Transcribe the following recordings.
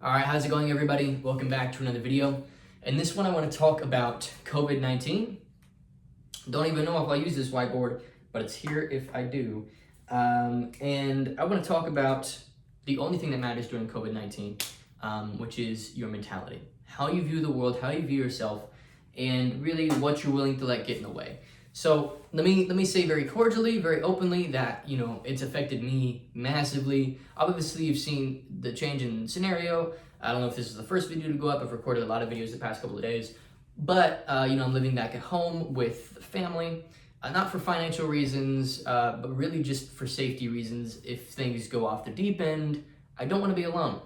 All right, how's it going, everybody? Welcome back to another video. In this one, I want to talk about COVID-19. Don't even know if I'll use this whiteboard, but it's here if I do. And I want to talk about the only thing that matters during COVID-19, which is your mentality. How you view the world, how you view yourself, and really what you're willing to let get in the way. So let me say very cordially, very openly that, it's affected me massively. Obviously, you've seen the change in scenario. I don't know if this is the first video to go up. I've recorded a lot of videos the past couple of days. But, I'm living back at home with family, not for financial reasons, but really just for safety reasons. If things go off the deep end, I don't want to be alone.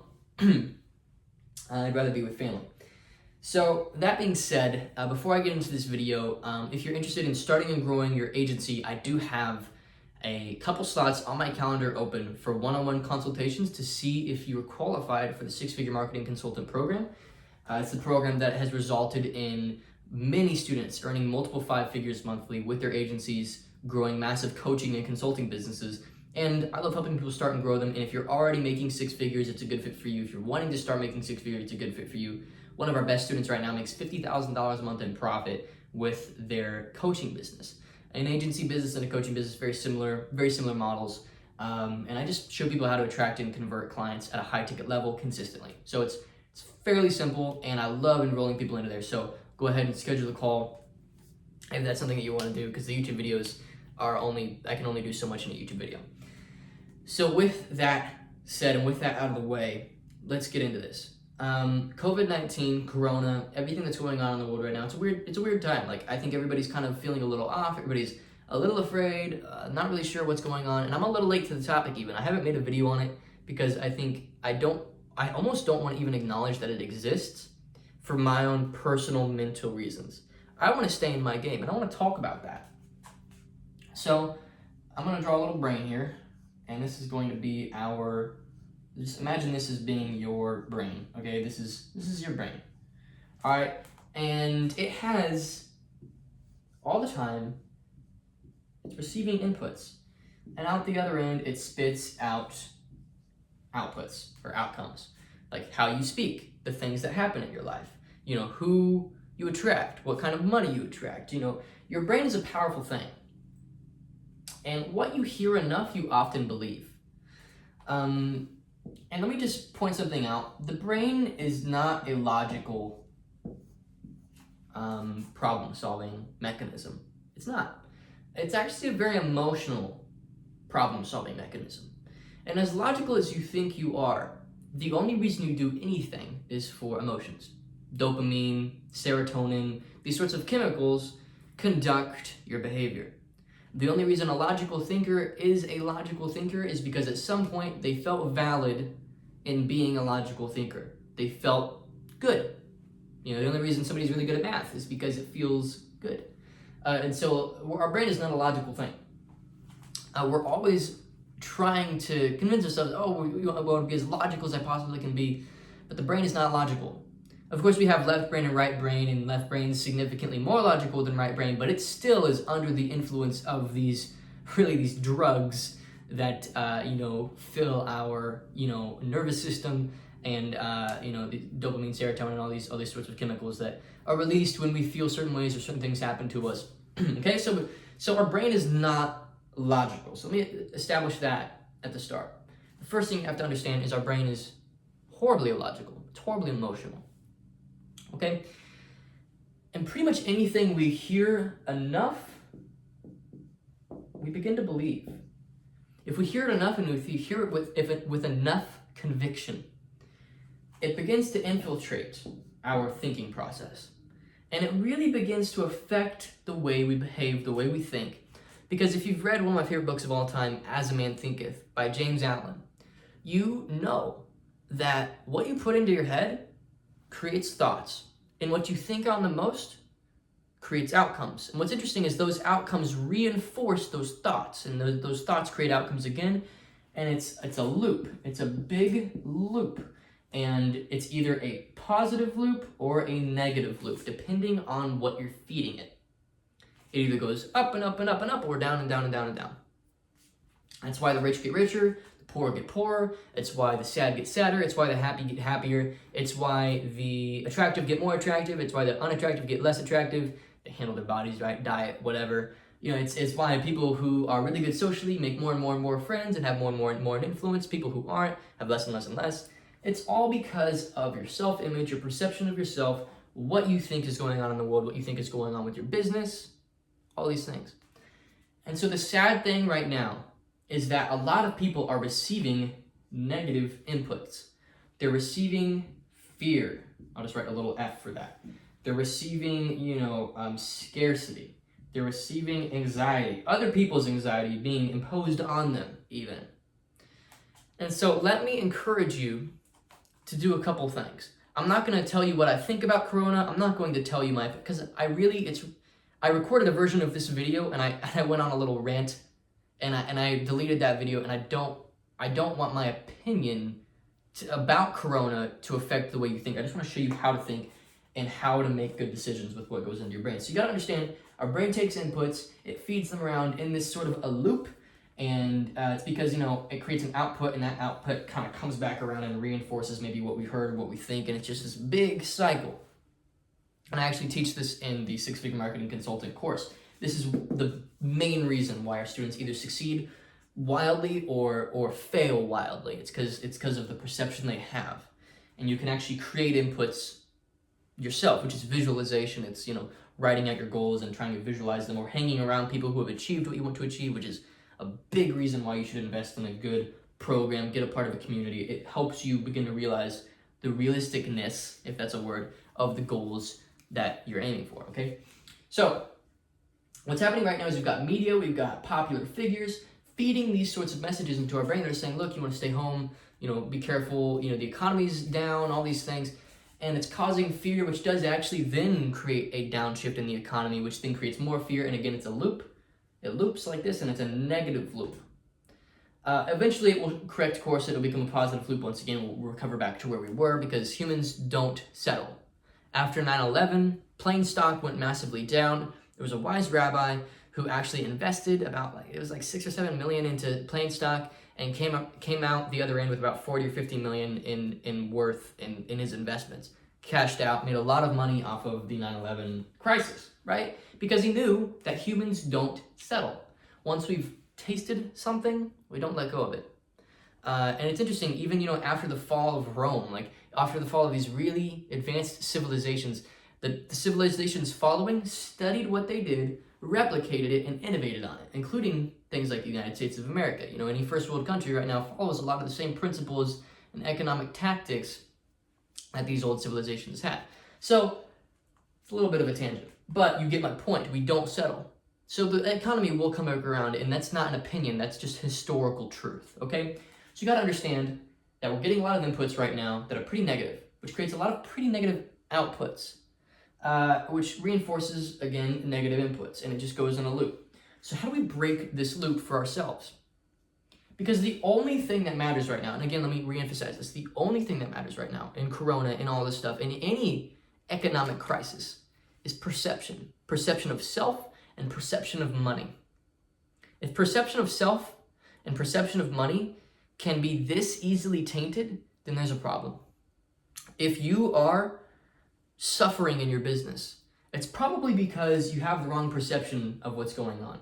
I'd rather be with family. So that being said, before I get into this video, if you're interested in starting and growing your agency, I do have a couple slots on my calendar open for one-on-one consultations to see if you're qualified for the Six-Figure Marketing Consultant Program. It's the program that has resulted in many students earning multiple 5 figures monthly with their agencies, growing massive coaching and consulting businesses. And I love helping people start and grow them. And if you're already making 6 figures, it's a good fit for you. If you're wanting to start making 6 figures, it's a good fit for you. One of our best students right now makes $50,000 a month in profit with their coaching business. An agency business and a coaching business, very similar models. And I just show people how to attract and convert clients at a high ticket level consistently. So it's fairly simple, and I love enrolling people into there. So go ahead and schedule a call if that's something that you want to do, because the YouTube videos I can only do so much in a YouTube video. So with that said, and with that out of the way, let's get into this. COVID-19, Corona, everything that's going on in the world right now, it's a weird time. Like, I think everybody's kind of feeling a little off. Everybody's a little afraid, not really sure what's going on. And I'm a little late to the topic even. I haven't made a video on it because I think I almost don't want to even acknowledge that it exists for my own personal mental reasons. I want to stay in my game and I want to talk about that. So I'm going to draw a little brain here, and this is going to be just imagine this as being your brain, okay? This is your brain, all right? And it has, all the time, it's receiving inputs. And out the other end, it spits out outputs or outcomes, like how you speak, the things that happen in your life, who you attract, what kind of money you attract. Your brain is a powerful thing. And what you hear enough, you often believe. And let me just point something out. The brain is not a logical problem-solving mechanism. It's not. It's actually a very emotional problem-solving mechanism. And as logical as you think you are, the only reason you do anything is for emotions. Dopamine, serotonin, these sorts of chemicals conduct your behavior. The only reason a logical thinker is a logical thinker is because at some point they felt valid in being a logical thinker. They felt good. The only reason somebody's really good at math is because it feels good. And so our brain is not a logical thing. We're always trying to convince ourselves, we want to be as logical as I possibly can be, but the brain is not logical. Of course, we have left brain and right brain, and left brain is significantly more logical than right brain, but it still is under the influence of these drugs that, fill our, nervous system, and, the dopamine, serotonin, and all these sorts of chemicals that are released when we feel certain ways or certain things happen to us. Okay, so our brain is not logical. So let me establish that at the start. The first thing you have to understand is our brain is horribly illogical. It's horribly emotional. Okay? And pretty much anything we hear enough, we begin to believe. If we hear it enough and if you hear it with enough conviction, it begins to infiltrate our thinking process. And it really begins to affect the way we behave, the way we think. Because if you've read one of my favorite books of all time, As a Man Thinketh, by James Allen, you know that what you put into your head creates thoughts. And what you think on the most creates outcomes. And what's interesting is those outcomes reinforce those thoughts. And those thoughts create outcomes again. And it's a loop. It's a big loop. And it's either a positive loop or a negative loop, depending on what you're feeding it. It either goes up and up and up and up, or down and down and down and down. That's why the rich get richer, the poor get poorer. It's why the sad get sadder. It's why the happy get happier. It's why the attractive get more attractive. It's why the unattractive get less attractive. They handle their bodies right, diet, whatever. You know, it's why people who are really good socially make more and more and more friends and have more and more and more influence. People who aren't have less and less and less. It's all because of your self-image, your perception of yourself, what you think is going on in the world, what you think is going on with your business, all these things. And so the sad thing right now is that a lot of people are receiving negative inputs. They're receiving fear. I'll just write a little F for that. They're receiving, scarcity. They're receiving anxiety, other people's anxiety being imposed on them even. And so let me encourage you to do a couple things. I'm not going to tell you what I think about Corona. I'm not going to tell you because I recorded a version of this video and I went on a little rant and I deleted that video, and I don't want my opinion about Corona to affect the way you think. I just want to show you how to think and how to make good decisions with what goes into your brain. So you got to understand, our brain takes inputs, it feeds them around in this sort of a loop, and it's because, it creates an output, and that output kind of comes back around and reinforces maybe what we heard or what we think, and it's just this big cycle. And I actually teach this in the Six-Figure Marketing Consultant course. This is the main reason why our students either succeed wildly or fail wildly. It's because of the perception they have. And you can actually create inputs yourself, which is visualization. It's, writing out your goals and trying to visualize them, or hanging around people who have achieved what you want to achieve, which is a big reason why you should invest in a good program, get a part of a community. It helps you begin to realize the realisticness, if that's a word, of the goals that you're aiming for, okay? So what's happening right now is we've got media, we've got popular figures feeding these sorts of messages into our brain. They're saying, look, you want to stay home, be careful, the economy's down, all these things. And it's causing fear, which does actually then create a downshift in the economy, which then creates more fear. And again, it's a loop. It loops like this, and it's a negative loop. Eventually, it will correct course. It'll become a positive loop. Once again, we'll recover back to where we were, because humans don't settle. After 9/11, plane stock went massively down. There was a wise rabbi who actually invested about $6 or $7 million into plane stock, and came out the other end with about 40 or 50 million in worth in his investments. Cashed out, made a lot of money off of the 9/11 crisis, right? Because he knew that humans don't settle. Once we've tasted something, we don't let go of it. And it's interesting, even after the fall of Rome, after the fall of these really advanced civilizations, the civilizations following studied what they did, replicated it, and innovated on it, including things like the United States of America. Any first world country right now follows a lot of the same principles and economic tactics that these old civilizations had. So it's a little bit of a tangent, but you get my point. We don't settle. So the economy will come back around, and that's not an opinion, that's just historical truth, okay? So you gotta understand that we're getting a lot of inputs right now that are pretty negative, which creates a lot of pretty negative outputs, which reinforces, again, negative inputs, and it just goes in a loop. So how do we break this loop for ourselves? Because the only thing that matters right now, and again, let me reemphasize this, the only thing that matters right now in Corona and all this stuff, in any economic crisis, is perception. Perception of self and perception of money. If perception of self and perception of money can be this easily tainted, then there's a problem. If you are suffering in your business, it's probably because you have the wrong perception of what's going on.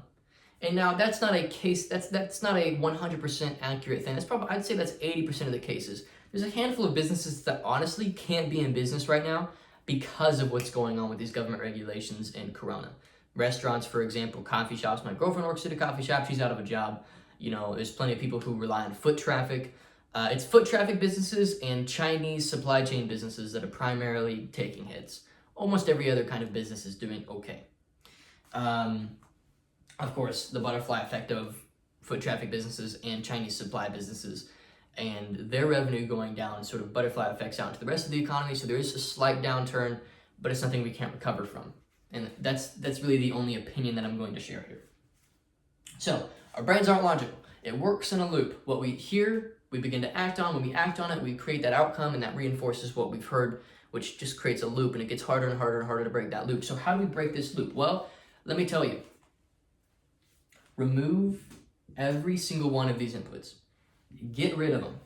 And now that's not a case, that's not a 100% accurate thing. I'd say that's 80% of the cases. There's a handful of businesses that honestly can't be in business right now because of what's going on with these government regulations and Corona. Restaurants, for example, coffee shops. My girlfriend works at a coffee shop. She's out of a job. There's plenty of people who rely on foot traffic. It's foot traffic businesses and Chinese supply chain businesses that are primarily taking hits. Almost every other kind of business is doing okay. Of course, the butterfly effect of foot traffic businesses and Chinese supply businesses and their revenue going down sort of butterfly effects out into the rest of the economy. So there is a slight downturn, but it's something we can't recover from. And that's really the only opinion that I'm going to share here. So our brains aren't logical. It works in a loop. What we hear, we begin to act on. When we act on it, we create that outcome, and that reinforces what we've heard, which just creates a loop, and it gets harder and harder and harder to break that loop. So how do we break this loop? Well, let me tell you. Remove every single one of these inputs. Get rid of them.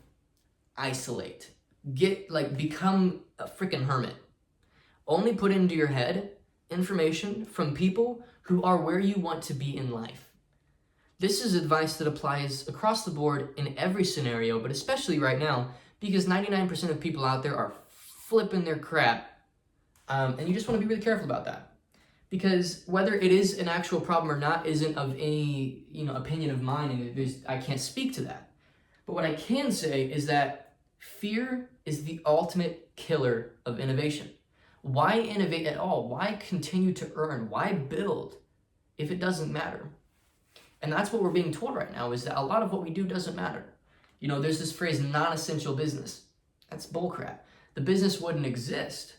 Isolate. Become a freaking hermit. Only put into your head information from people who are where you want to be in life. This is advice that applies across the board in every scenario, but especially right now, because 99% of people out there are flipping their crap, and you just want to be really careful about that. Because whether it is an actual problem or not isn't of any opinion of mine, and I can't speak to that. But what I can say is that fear is the ultimate killer of innovation. Why innovate at all? Why continue to earn? Why build if it doesn't matter? And that's what we're being told right now, is that a lot of what we do doesn't matter. There's this phrase, non-essential business. That's bullcrap. The business wouldn't exist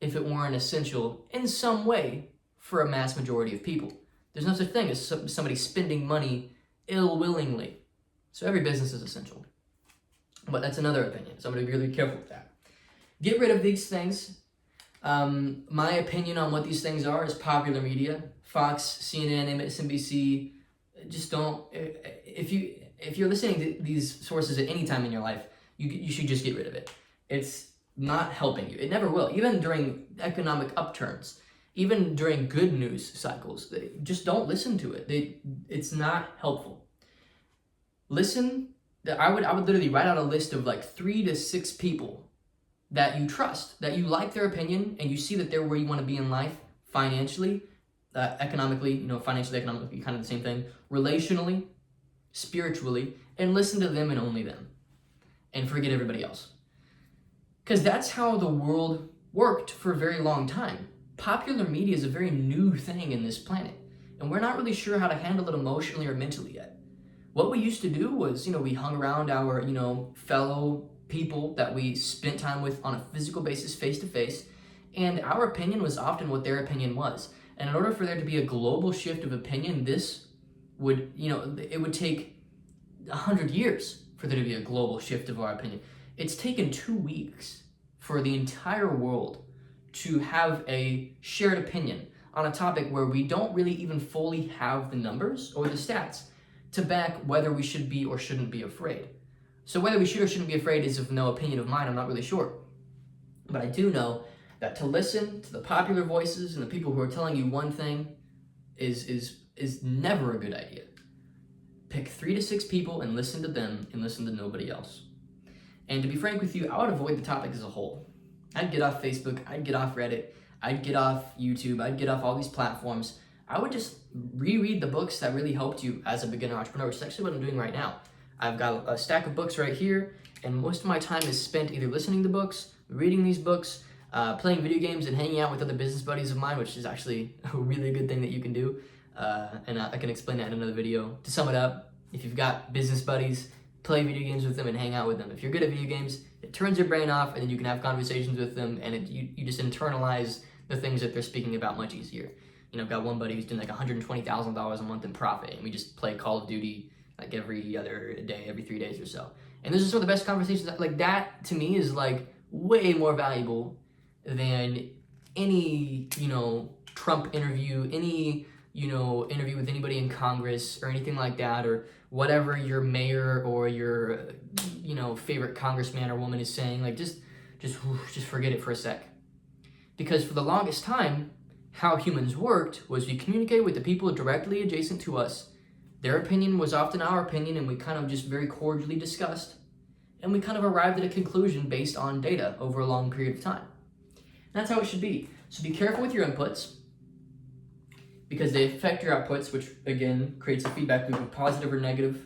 if it weren't essential in some way for a mass majority of people. There's no such thing as somebody spending money ill-willingly. So every business is essential. But that's another opinion, so I'm going to be really careful with that. Get rid of these things. My opinion on what these things are is popular media. Fox, CNN, MSNBC. Just don't. If you're listening to these sources at any time in your life, you should just get rid of it. It's not helping you. It never will. Even during economic upturns, even during good news cycles, just don't listen to it. It's not helpful. Listen. I would literally write out a list of 3 to 6 people that you trust, that you like their opinion, and you see that they're where you want to be in life, financially, economically, financially, economically, kind of the same thing, relationally, spiritually, and listen to them and only them, and forget everybody else. Because that's how the world worked for a very long time. Popular media is a very new thing in this planet, and we're not really sure how to handle it emotionally or mentally yet. What we used to do was, we hung around our, fellow people that we spent time with on a physical basis, face to face, and our opinion was often what their opinion was. And in order for there to be a global shift of opinion, this would, it would take 100 years for there to be a global shift of our opinion. It's taken 2 weeks for the entire world to have a shared opinion on a topic where we don't really even fully have the numbers or the stats to back whether we should be or shouldn't be afraid. So whether we should or shouldn't be afraid is of no opinion of mine. I'm not really sure. But I do know that to listen to the popular voices and the people who are telling you one thing is never a good idea. Pick 3 to 6 people and listen to them and listen to nobody else. And to be frank with you, I would avoid the topic as a whole. I'd get off Facebook, I'd get off Reddit, I'd get off YouTube, I'd get off all these platforms. I would just reread the books that really helped you as a beginner entrepreneur, which is actually what I'm doing right now. I've got a stack of books right here, and most of my time is spent either listening to books, reading these books, playing video games, and hanging out with other business buddies of mine, which is actually a really good thing that you can do. And I can explain that in another video. To sum it up, if you've got business buddies, play video games with them and hang out with them. If you're good at video games, it turns your brain off, and then you can have conversations with them, and you just internalize the things that they're speaking about much easier. I've got one buddy who's doing $120,000 a month in profit, and we just play Call of Duty every other day, every 3 days or so. And those are some of the best conversations. That to me is way more valuable than any Trump interview, any interview with anybody in Congress or anything like that, or whatever your mayor or your favorite congressman or woman is saying. Just forget it for a sec. Because for the longest time, how humans worked was we communicated with the people directly adjacent to us. Their opinion was often our opinion, and we kind of just very cordially discussed, and we kind of arrived at a conclusion based on data over a long period of time. And that's how it should be. So be careful with your inputs, because they affect your outputs, which again creates a feedback loop of positive or negative,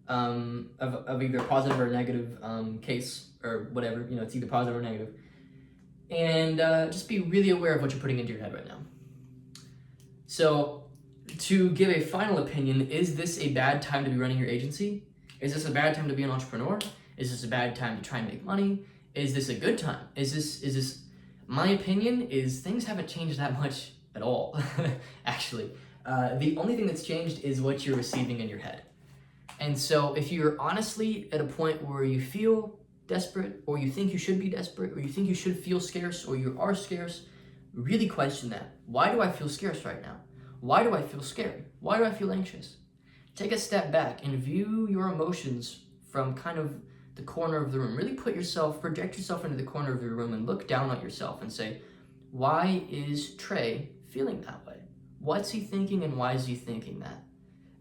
of either positive or negative case or whatever. It's either positive or negative. And just be really aware of what you're putting into your head right now. So, to give a final opinion, is this a bad time to be running your agency? Is this a bad time to be an entrepreneur? Is this a bad time to try and make money? Is this a good time? Is this? My opinion is things haven't changed that much at all, actually. The only thing that's changed is what you're receiving in your head. And so if you're honestly at a point where you feel desperate, or you think you should be desperate, or you think you should feel scarce, or you are scarce, really question that. Why do I feel scarce right now? Why do I feel scared? Why do I feel anxious? Take a step back and view your emotions from kind of the corner of the room. Really project yourself into the corner of your room and look down on yourself and say, why is Trey feeling that way? What's he thinking and why is he thinking that?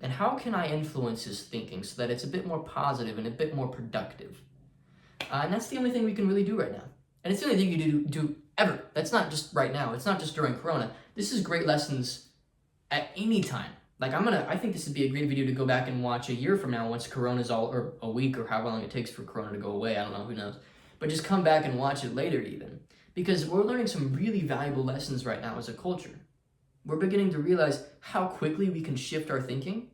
And how can I influence his thinking so that it's a bit more positive and a bit more productive? And that's the only thing we can really do right now. And it's the only thing you do ever. That's not just right now. It's not just during Corona. This is great lessons at any time. Like I think this would be a great video to go back and watch a year from now once Corona's or a week or however long it takes for Corona to go away. I don't know, who knows. But just come back and watch it later even. Because we're learning some really valuable lessons right now as a culture. We're beginning to realize how quickly we can shift our thinking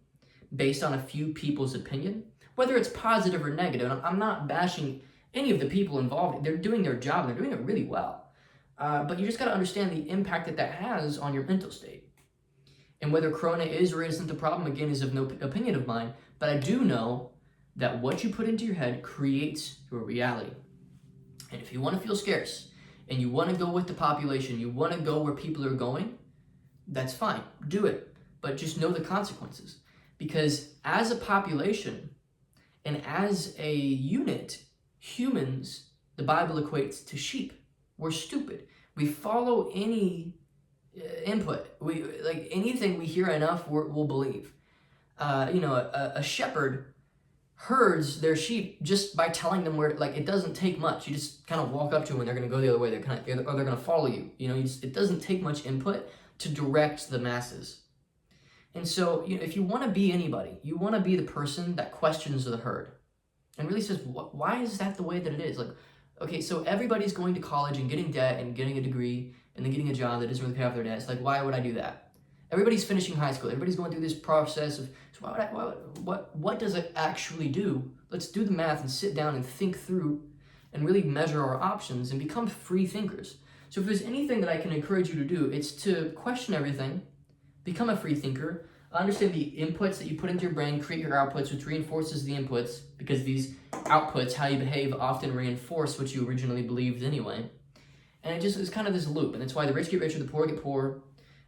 based on a few people's opinion, whether it's positive or negative. And I'm not bashing any of the people involved. They're doing their job and they're doing it really well. But you just got to understand the impact that has on your mental state. And whether Corona is or isn't the problem, again, is of no opinion of mine. But I do know that what you put into your head creates your reality. And if you want to feel scarce and you want to go with the population, you want to go where people are going, that's fine. Do it. But just know the consequences. Because as a population and as a unit, humans, the Bible equates to sheep. We're stupid. We follow any input. We like anything we hear enough, we'll believe. A shepherd herds their sheep just by telling them where. Like, it doesn't take much. You just kind of walk up to them and they're going to go the other way. They're going to follow you. It doesn't take much input to direct the masses. And so, if you want to be anybody, you want to be the person that questions the herd and really says, why is that the way that it is? Like, okay, so everybody's going to college and getting debt and getting a degree and then getting a job that doesn't really pay off their debts. Like, why would I do that? Everybody's finishing high school. Everybody's going through this process of, so what does it actually do? Let's do the math and sit down and think through and really measure our options and become free thinkers. So if there's anything that I can encourage you to do, it's to question everything, become a free thinker, understand the inputs that you put into your brain, create your outputs, which reinforces the inputs, because these outputs, how you behave, often reinforce what you originally believed anyway. And it's kind of this loop, and that's why the rich get richer, the poor get poorer.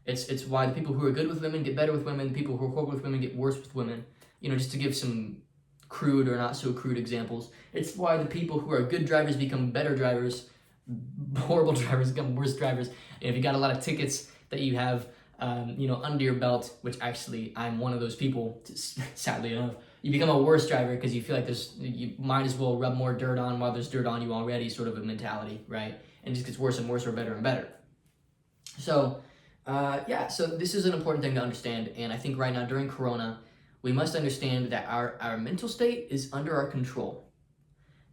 It's why the people who are good with women get better with women, the people who are horrible with women get worse with women. Just to give some crude or not so crude examples. It's why the people who are good drivers become better drivers, horrible drivers become worse drivers. And if you got a lot of tickets that you have, under your belt, which actually I'm one of those people, sadly enough, you become a worse driver because you feel like you might as well rub more dirt on while there's dirt on you already, sort of a mentality, right? And it just gets worse and worse or better and better. So, so this is an important thing to understand. And I think right now during Corona, we must understand that our mental state is under our control.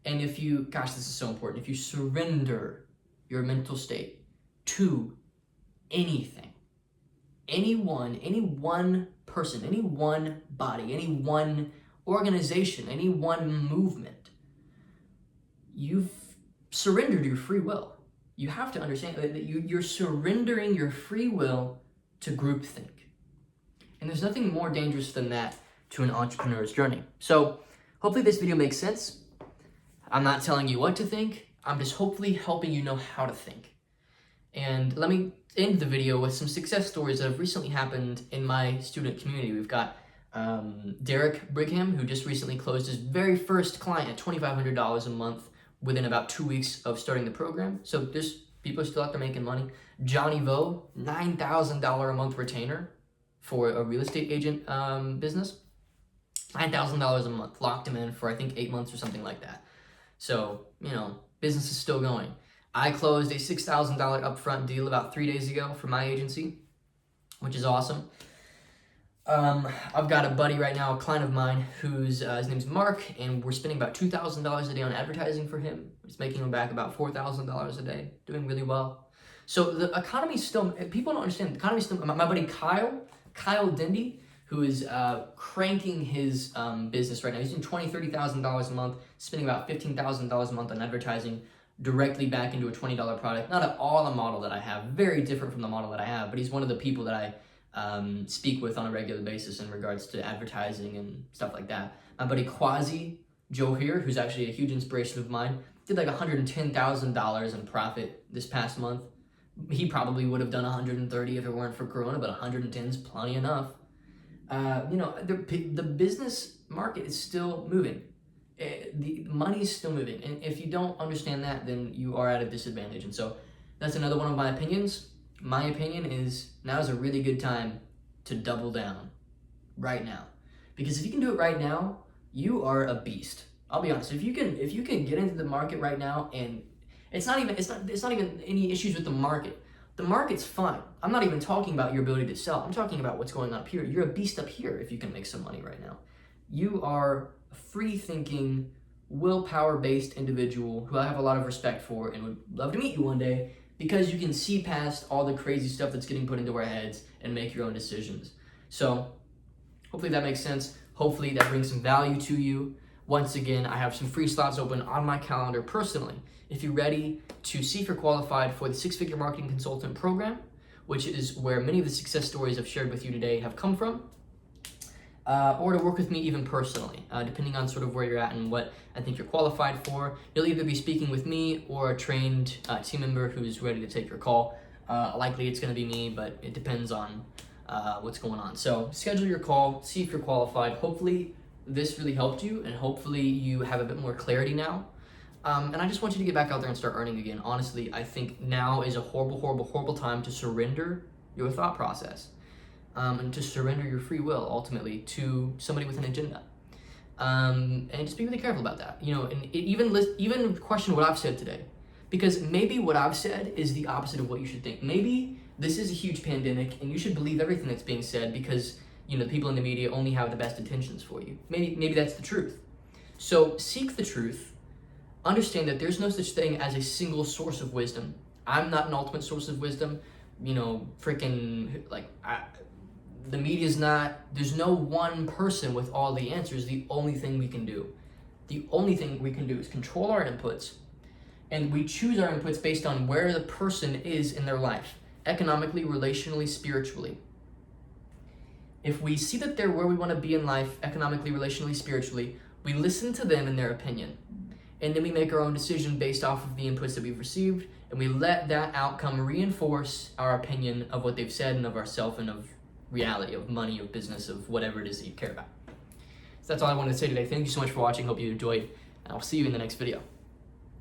And this is so important, if you surrender your mental state to anything, any one person, any one body, any one organization, any one movement, you've surrendered your free will. You have to understand that you're surrendering your free will to groupthink. And there's nothing more dangerous than that to an entrepreneur's journey. So hopefully this video makes sense. I'm not telling you what to think. I'm just hopefully helping you know how to think. And let me end the video with some success stories that have recently happened in my student community. We've got Derek Brigham, who just recently closed his very first client at $2,500 a month within about 2 weeks of starting the program. So there's people still out there making money. Johnny Vo, $9,000 a month retainer for a real estate agent business. $9,000 a month, locked him in for I think 8 months or something like that. So, business is still going. I closed a $6,000 upfront deal about 3 days ago for my agency, which is awesome. I've got a buddy right now, a client of mine, his name's Mark, and we're spending about $2,000 a day on advertising for him. It's making him back about $4,000 a day, doing really well. So the economy's still, people don't understand, the economy's still, my buddy Kyle Dindy, who is cranking his business right now. He's doing $20,000, $30,000 a month, spending about $15,000 a month on advertising directly back into a $20 product. Not at all a model that I have, very different from the model that I have, but he's one of the people that I speak with on a regular basis in regards to advertising and stuff like that. My buddy Quasi Joe here, who's actually a huge inspiration of mine, did like $110,000 in profit this past month. He probably would have done 130 if it weren't for Corona, but 110 is plenty enough. The business market is still moving. the money is still moving. And if you don't understand that, then you are at a disadvantage. And so that's another one of my opinions. My opinion is now is a really good time to double down right now. Because if you can do it right now, you are a beast. I'll be honest. If you can get into the market right now, and it's not even any issues with the market. The market's fine. I'm not even talking about your ability to sell. I'm talking about what's going on up here. You're a beast up here if you can make some money right now. You are a free-thinking, willpower-based individual who I have a lot of respect for and would love to meet you one day, because you can see past all the crazy stuff that's getting put into our heads and make your own decisions. So hopefully that makes sense. Hopefully that brings some value to you. Once again, I have some free slots open on my calendar personally. If you're ready to see if you're qualified for the 6-Figure Marketing Consultant Program, which is where many of the success stories I've shared with you today have come from, or to work with me even personally, depending on sort of where you're at and what I think you're qualified for. You'll either be speaking with me or a trained team member who's ready to take your call. Likely it's going to be me, but it depends on what's going on. So schedule your call, see if you're qualified. Hopefully this really helped you, and hopefully you have a bit more clarity now. And I just want you to get back out there and start earning again. Honestly, I think now is a horrible, horrible, horrible time to surrender your thought process. And to surrender your free will ultimately to somebody with an agenda, and just be really careful about that. And even question what I've said today, because maybe what I've said is the opposite of what you should think. Maybe this is a huge pandemic, and you should believe everything that's being said because the people in the media only have the best intentions for you. Maybe that's the truth. So seek the truth. Understand that there's no such thing as a single source of wisdom. I'm not an ultimate source of wisdom. The media's not, there's no one person with all the answers. The only thing we can do is control our inputs, and we choose our inputs based on where the person is in their life, economically, relationally, spiritually. If we see that they're where we want to be in life, economically, relationally, spiritually, we listen to them and their opinion. And then we make our own decision based off of the inputs that we've received, and we let that outcome reinforce our opinion of what they've said and of ourselves and of reality, of money, of business, of whatever it is that you care about. So that's all I wanted to say today. Thank you so much for watching. Hope you enjoyed, and I'll see you in the next video.